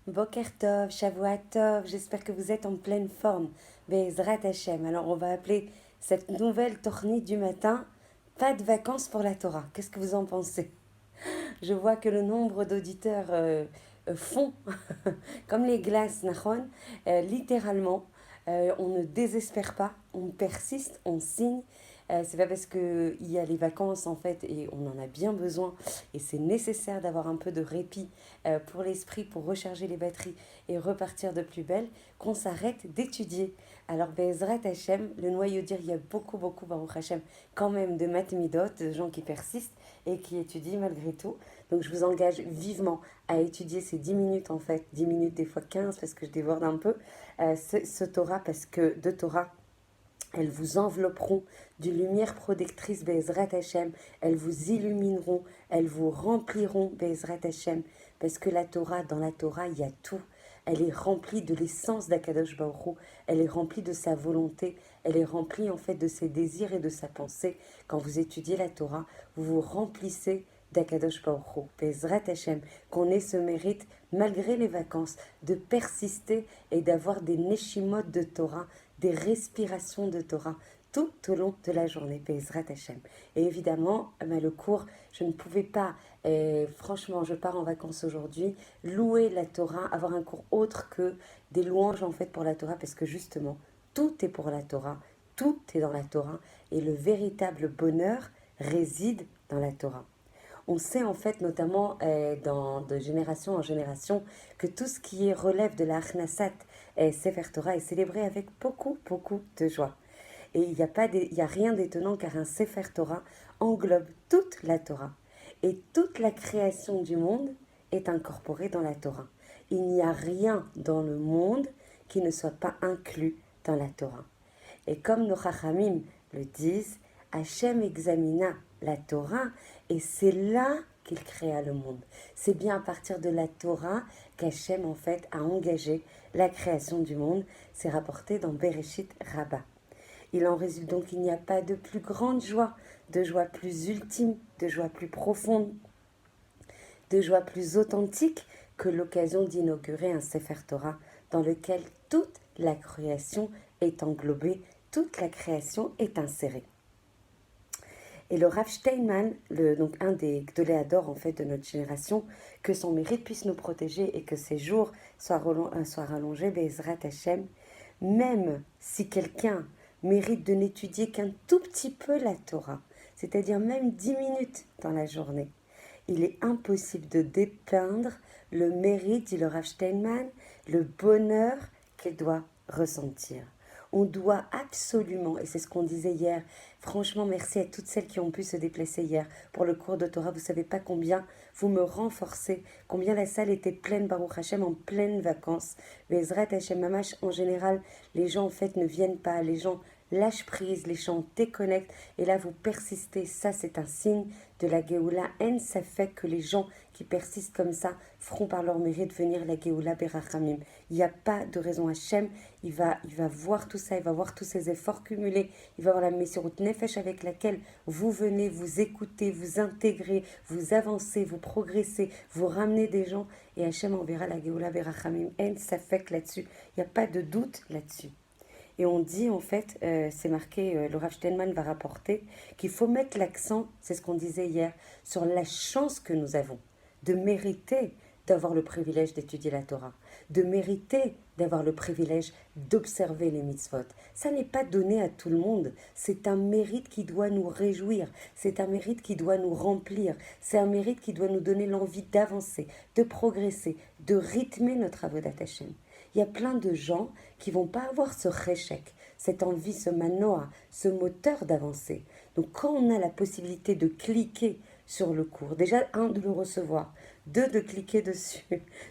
Boker Tov, Shavua Tov, j'espère que vous êtes en pleine forme. Be'ezrat Hashem. Alors on va appeler cette nouvelle tournée du matin pas de vacances pour la Torah. Qu'est-ce que vous en pensez? Je vois que le nombre d'auditeurs fond comme les glaces, Nahon, littéralement. On ne désespère pas, on persiste, on signe. C'est pas parce qu'il y a les vacances en fait et on en a bien besoin et c'est nécessaire d'avoir un peu de répit pour l'esprit, pour recharger les batteries et repartir de plus belle qu'on s'arrête d'étudier. Alors Bezrat Hashem, le noyau dur, il y a beaucoup Baruch Hashem quand même de matmidot, de gens qui persistent et qui étudient malgré tout. Donc je vous engage vivement à étudier ces 10 minutes en fait, 10 minutes des fois 15 parce que je déborde un peu, ce Torah parce que de Torah, elles vous envelopperont d'une lumière protectrice Bezrat Hashem, elles vous illumineront, elles vous rempliront Bezrat Hashem, parce que la Torah, dans la Torah, il y a tout. Elle est remplie de l'essence d'Akadosh Baruch Hu, elle est remplie de sa volonté, elle est remplie en fait de ses désirs et de sa pensée. Quand vous étudiez la Torah, vous vous remplissez d'Akadosh Baruch Hu, Bezrat Hashem, qu'on ait ce mérite, malgré les vacances, de persister et d'avoir des neshimot de Torah, des respirations de Torah tout au long de la journée, Bezrat Hashem. Et évidemment, le cours, je ne pouvais pas, franchement, je pars en vacances aujourd'hui, louer la Torah, avoir un cours autre que des louanges en fait pour la Torah, parce que justement, tout est pour la Torah, tout est dans la Torah, et le véritable bonheur réside dans la Torah. On sait en fait, notamment de génération en génération, que tout ce qui relève de la Achnasat Sefer Torah est célébré avec beaucoup de joie. Et il y a rien d'étonnant car un Sefer Torah englobe toute la Torah. Et toute la création du monde est incorporée dans la Torah. Il n'y a rien dans le monde qui ne soit pas inclus dans la Torah. Et comme nos Chachamim le disent, Hachem examina la Torah et c'est là qu'il créa le monde. C'est bien à partir de la Torah qu'Hachem en fait a engagé la création du monde. C'est rapporté dans Bereshit Rabbah. Il en résulte donc qu'il n'y a pas de plus grande joie, de joie plus ultime, de joie plus profonde, de joie plus authentique que l'occasion d'inaugurer un Sefer Torah dans lequel toute la création est englobée, toute la création est insérée. Et le Rav Steinman, donc un des Gdoléadors en fait de notre génération, que son mérite puisse nous protéger et que ses jours soient rallongés, Bezrat Hashem, même si quelqu'un mérite de n'étudier qu'un tout petit peu la Torah, c'est-à-dire même 10 minutes dans la journée, il est impossible de dépeindre le mérite, dit le Rav Steinman, le bonheur qu'il doit ressentir. On doit absolument, et c'est ce qu'on disait hier, franchement merci à toutes celles qui ont pu se déplacer hier pour le cours de Torah, vous ne savez pas combien vous me renforcez, combien la salle était pleine, Baruch Hashem, en pleines vacances. Bezrat Hashem Mamash, en général, les gens en fait ne viennent pas, les gens lâchent prise, les gens déconnectent, et là vous persistez, ça c'est un signe de la Géoula. En ça fait que les gens qui persistent comme ça feront par leur mérite venir la Géoula Berachamim. Il n'y a pas de raison. Hachem, il va voir tout ça, il va voir tous ces efforts cumulés, il va voir la Messirut Nefesh avec laquelle vous venez, vous écoutez, vous intégrez, vous avancez, vous progressez, vous ramenez des gens, et Hachem enverra la Géoula Berachamim. En ça fait que là-dessus, il n'y a pas de doute là-dessus. Et on dit en fait, c'est marqué, le Rav Steinman va rapporter, qu'il faut mettre l'accent, c'est ce qu'on disait hier, sur la chance que nous avons de mériter d'avoir le privilège d'étudier la Torah, de mériter d'avoir le privilège d'observer les mitzvot. Ça n'est pas donné à tout le monde, c'est un mérite qui doit nous réjouir, c'est un mérite qui doit nous remplir, c'est un mérite qui doit nous donner l'envie d'avancer, de progresser, de rythmer notre avodat Hashem. Il y a plein de gens qui vont pas avoir ce réchec, cette envie, ce manoa, ce moteur d'avancer. Donc quand on a la possibilité de cliquer sur le cours, déjà de le recevoir, 2 de cliquer dessus,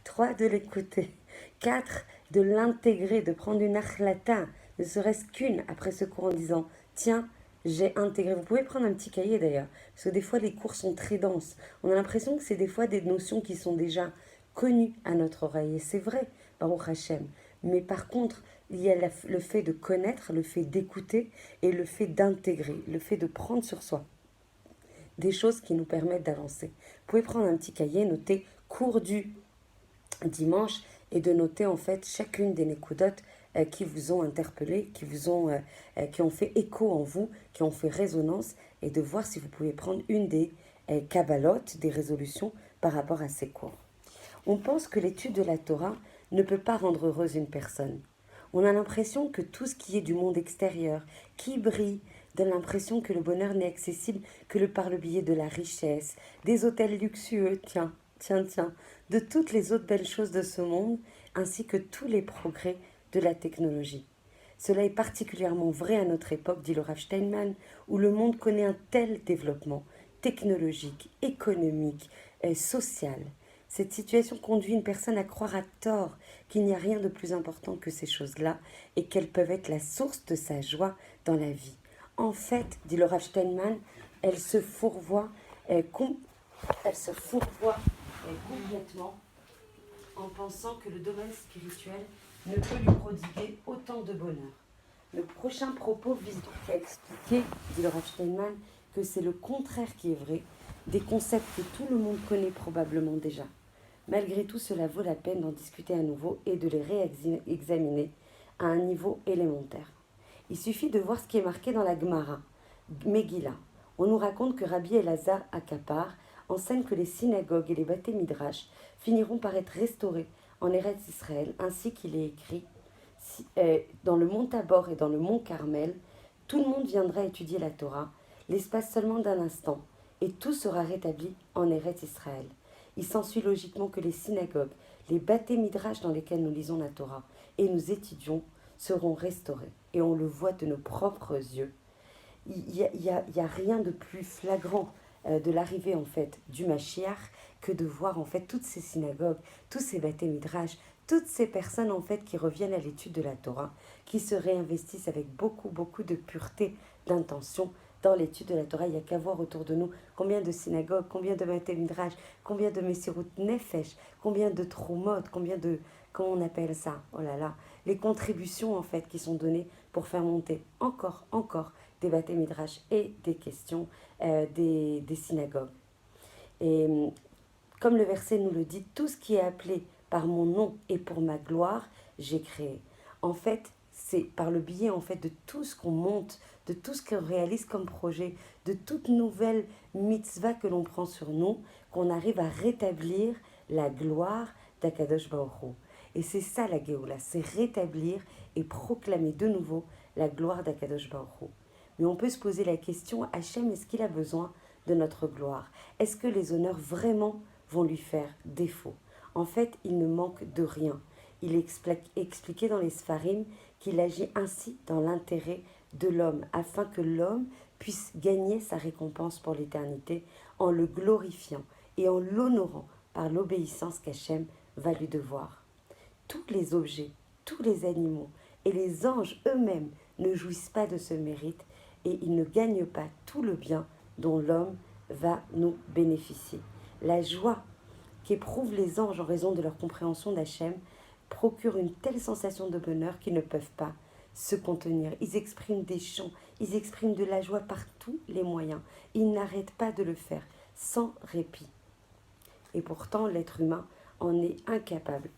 3 de l'écouter, 4 de l'intégrer, de prendre une achlata, ne serait-ce qu'une après ce cours en disant tiens, j'ai intégré. Vous pouvez prendre un petit cahier d'ailleurs, parce que des fois les cours sont très denses. On a l'impression que c'est des fois des notions qui sont déjà connues à notre oreille, et c'est vrai, Baruch Hashem. Mais par contre, il y a le fait de connaître, le fait d'écouter et le fait d'intégrer, le fait de prendre sur soi des choses qui nous permettent d'avancer. Vous pouvez prendre un petit cahier, noter cours du dimanche et de noter en fait chacune des nécodotes qui vous ont interpellé, qui ont fait écho en vous, qui ont fait résonance, et de voir si vous pouvez prendre une des kabbalotes, des résolutions par rapport à ces cours. On pense que l'étude de la Torah ne peut pas rendre heureuse une personne. On a l'impression que tout ce qui est du monde extérieur, qui brille, donne l'impression que le bonheur n'est accessible que par le biais de la richesse, des hôtels luxueux, tiens, de toutes les autres belles choses de ce monde, ainsi que tous les progrès de la technologie. Cela est particulièrement vrai à notre époque, dit le Rav Steinman, où le monde connaît un tel développement technologique, économique, social. Cette situation conduit une personne à croire à tort qu'il n'y a rien de plus important que ces choses-là et qu'elles peuvent être la source de sa joie dans la vie. En fait, dit le Rav Steinman, elle se fourvoie, complètement en pensant que le domaine spirituel ne peut lui prodiguer autant de bonheur. Le prochain propos vise donc à expliquer, dit le Rav Steinman, que c'est le contraire qui est vrai, des concepts que tout le monde connaît probablement déjà. Malgré tout, cela vaut la peine d'en discuter à nouveau et de les réexaminer à un niveau élémentaire. Il suffit de voir ce qui est marqué dans la Gemara, Megillah. On nous raconte que Rabbi Elazar Akapar enseigne que les synagogues et les Baté Midrash finiront par être restaurés en Eretz Israël, ainsi qu'il est écrit dans le mont Tabor et dans le mont Carmel, tout le monde viendra étudier la Torah, l'espace seulement d'un instant, et tout sera rétabli en Eretz Israël. Il s'ensuit logiquement que les synagogues, les Baté Midrash dans lesquels nous lisons la Torah et nous étudions seront restaurés. Et on le voit de nos propres yeux. Il y a rien de plus flagrant de l'arrivée en fait du Mashiach que de voir en fait toutes ces synagogues, tous ces Baté Midrash, toutes ces personnes en fait qui reviennent à l'étude de la Torah, qui se réinvestissent avec beaucoup de pureté d'intention dans l'étude de la Torah. Il n'y a qu'à voir autour de nous combien de synagogues, combien de Baté Midrash, combien de Messirut Nefesh, combien de Trumot, combien de, comment on appelle ça, oh là là, les contributions en fait qui sont données pour faire monter encore des Baté Midrash et des questions des synagogues. Et comme le verset nous le dit, tout ce qui est appelé par mon nom et pour ma gloire, j'ai créé. En fait, c'est par le biais en fait de tout ce qu'on monte, de tout ce qu'on réalise comme projet, de toute nouvelle mitzvah que l'on prend sur nous, qu'on arrive à rétablir la gloire d'Akadosh Baruch Hu. Et c'est ça la Géoula, c'est rétablir et proclamer de nouveau la gloire d'Akadosh Baruch Hu. Mais on peut se poser la question, Hachem, est-ce qu'il a besoin de notre gloire? Est-ce que les honneurs vraiment vont lui faire défaut? En fait, il ne manque de rien. Il est expliqué dans les Sfarim qu'il agit ainsi dans l'intérêt de l'homme, afin que l'homme puisse gagner sa récompense pour l'éternité en le glorifiant et en l'honorant par l'obéissance qu'Hachem va lui devoir. Tous les objets, tous les animaux et les anges eux-mêmes ne jouissent pas de ce mérite et ils ne gagnent pas tout le bien dont l'homme va nous bénéficier. La joie qu'éprouvent les anges en raison de leur compréhension d'Hachem procure une telle sensation de bonheur qu'ils ne peuvent pas se contenir. Ils expriment des chants, ils expriment de la joie par tous les moyens. Ils n'arrêtent pas de le faire sans répit. Et pourtant, l'être humain en est incapable.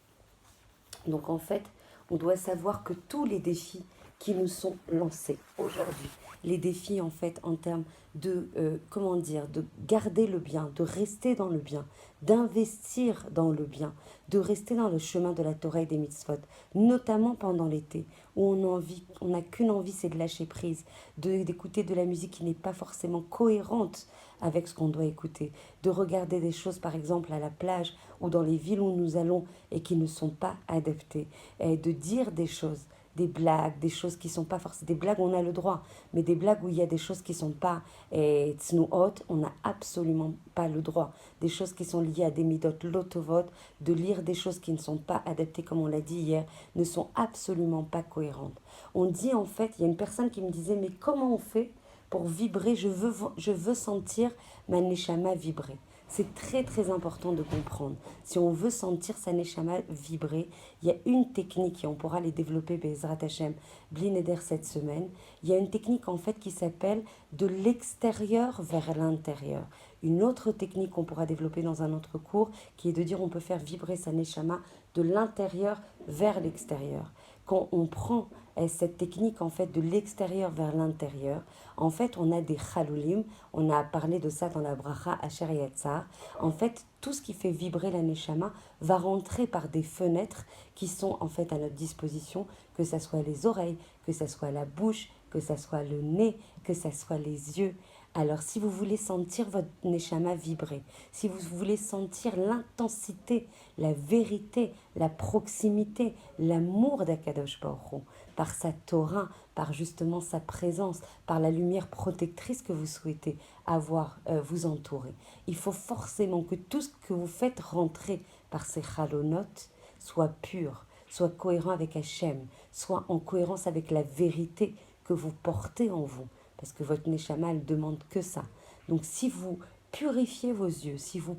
Donc en fait, on doit savoir que tous les défis qui nous sont lancés aujourd'hui, les défis en fait en termes de, de garder le bien, de rester dans le bien, d'investir dans le bien, de rester dans le chemin de la Torah et des mitzvot, notamment pendant l'été, où on n'a qu'une envie, c'est de lâcher prise, d'écouter de la musique qui n'est pas forcément cohérente avec ce qu'on doit écouter, de regarder des choses par exemple à la plage ou dans les villes où nous allons et qui ne sont pas adaptées, et de dire des choses, des blagues, des choses qui ne sont pas forcément... Des blagues, on a le droit, mais des blagues où il y a des choses qui ne sont pas tznuot, on n'a absolument pas le droit. Des choses qui sont liées à des midot lotovot, de lire des choses qui ne sont pas adaptées, comme on l'a dit hier, ne sont absolument pas cohérentes. On dit en fait, il y a une personne qui me disait, mais comment on fait pour vibrer, je veux sentir ma neshama vibrer. C'est très très important de comprendre. Si on veut sentir sa neshama vibrer, il y a une technique et on pourra les développer Bezrat Hashem Blineder cette semaine. Il y a une technique en fait qui s'appelle de l'extérieur vers l'intérieur. Une autre technique qu'on pourra développer dans un autre cours qui est de dire on peut faire vibrer sa neshama de l'intérieur vers l'extérieur. Quand on prend cette technique en fait de l'extérieur vers l'intérieur, en fait on a des chalulim, on a parlé de ça dans la bracha Asher Yatzar. En fait, tout ce qui fait vibrer la neshama va rentrer par des fenêtres qui sont en fait à notre disposition, que ce soit les oreilles, que ce soit la bouche, que ce soit le nez, que ce soit les yeux. Alors, si vous voulez sentir votre neshama vibrer, si vous voulez sentir l'intensité, la vérité, la proximité, l'amour d'Akadosh Baruch Hu, par sa Torah, par justement sa présence, par la lumière protectrice que vous souhaitez avoir, vous entourer, il faut forcément que tout ce que vous faites rentrer par ces chalonotes soit pur, soit cohérent avec Hachem, soit en cohérence avec la vérité que vous portez en vous. Parce que votre Neshama, elle demande que ça. Donc si vous purifiez vos yeux, si vous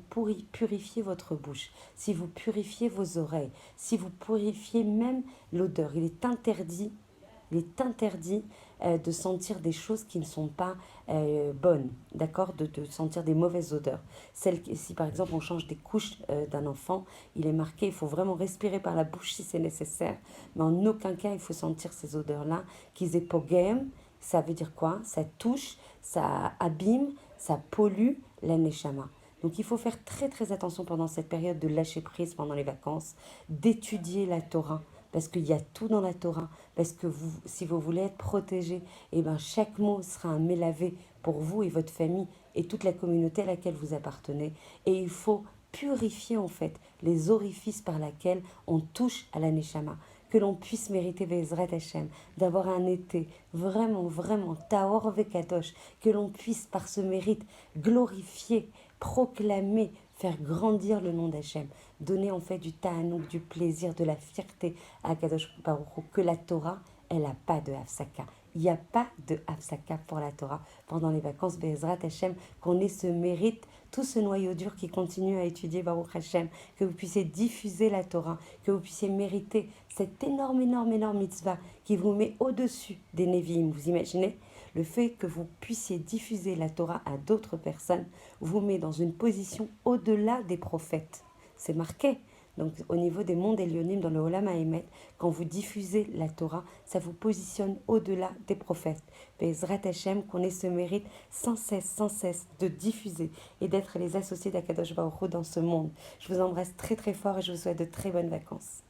purifiez votre bouche, si vous purifiez vos oreilles, si vous purifiez même l'odeur, il est interdit de sentir des choses qui ne sont pas bonnes, d'accord, de sentir des mauvaises odeurs. Si par exemple on change des couches d'un enfant, il est marqué, il faut vraiment respirer par la bouche si c'est nécessaire, mais en aucun cas il faut sentir ces odeurs-là, qu'ils aient pogem. Ça veut dire quoi? Ça touche, ça abîme, ça pollue la neshama. Donc il faut faire très très attention pendant cette période de lâcher prise pendant les vacances, d'étudier la Torah, parce qu'il y a tout dans la Torah, parce que vous, si vous voulez être protégé, eh ben chaque mot sera un mélavé pour vous et votre famille et toute la communauté à laquelle vous appartenez. Et il faut purifier en fait les orifices par lesquels on touche à la neshama, que l'on puisse mériter Bezrat Hashem, d'avoir un été vraiment, vraiment, Taor Vekadosh, que l'on puisse par ce mérite glorifier, proclamer, faire grandir le nom d'Hachem, donner en fait du ta'anouk, du plaisir, de la fierté à Kadosh Baruch Hu, que la Torah, elle n'a pas de Hafsaka. Il n'y a pas de Hafsaka pour la Torah pendant les vacances Bezrat Hashem, qu'on ait ce mérite, tout ce noyau dur qui continue à étudier Baruch Hashem, que vous puissiez diffuser la Torah, que vous puissiez mériter cette énorme, énorme, énorme mitzvah qui vous met au-dessus des Nevi'im. Vous imaginez? Le fait que vous puissiez diffuser la Torah à d'autres personnes vous met dans une position au-delà des prophètes. C'est marqué. Donc au niveau des mondes Elionim dans le Olam Haemet, quand vous diffusez la Torah, ça vous positionne au-delà des prophètes. Bezrat Hashem, qu'on ait ce mérite sans cesse de diffuser et d'être les associés d'Akadosh Baruch Hu dans ce monde. Je vous embrasse très très fort et je vous souhaite de très bonnes vacances.